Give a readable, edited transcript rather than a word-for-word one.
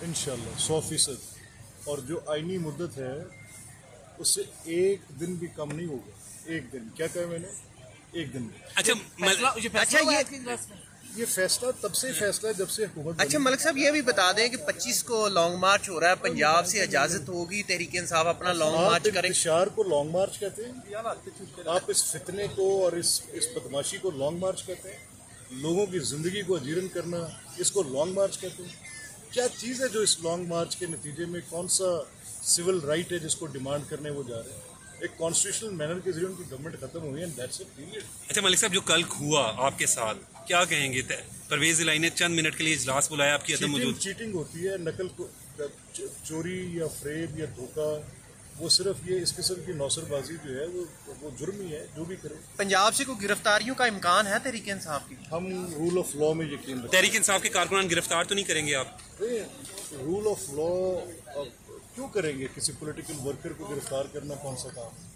इंशाल्लाह 100%, और जो आईनी मुद्दत है उससे एक दिन भी कम नहीं होगा। एक दिन, क्या कहा मैंने, एक दिन भी। अच्छा ये फैसला तब से फैसला है जब से हुकूमत। अच्छा मलिक साहब ये भी बता दें कि 25 को लॉन्ग मार्च हो रहा है, पंजाब से इजाजत होगी, तहरीक इंसाफ अपना लॉन्ग मार्च करेंगे। इंतशार को लॉन्ग मार्च कहते हैं, आप इस फितने को और इस बदमाशी को लॉन्ग मार्च कहते हैं, लोगों की जिंदगी को अजीरन करना इसको लॉन्ग मार्च कहते हैं। क्या चीज़ है जो इस लॉन्ग मार्च के नतीजे में, कौन सा सिविल राइट है जिसको डिमांड करने वो जा रहे हैं? एक कॉन्स्टिट्यूशनल मैनर के जरिए उनकी गवर्नमेंट खत्म हुई है, दैट्स इट, पीरियड। अच्छा मलिक साहब, जो कल हुआ आपके साथ, क्या कहेंगे? परवेज इलाही ने चंद मिनट के लिए इजलास बुलाया, आपकी अदम मौजूद। चीटिंग होती है, नकल को, चोरी या फ्रेब या धोखा, वो सिर्फ ये इस किस्म की नौसरबाजी जो है वो जुर्म ही है, जो भी करे। पंजाब से कोई गिरफ्तारियों का इम्कान है तहरीक इंसाफ की? हम रूल ऑफ लॉ में यकीन रखते हैं। तहरीक इंसाफ के कारकुनान गिरफ्तार तो नहीं करेंगे आप? रूल ऑफ लॉ क्यों करेंगे? किसी पॉलिटिकल वर्कर को गिरफ्तार करना कौन सा काम है?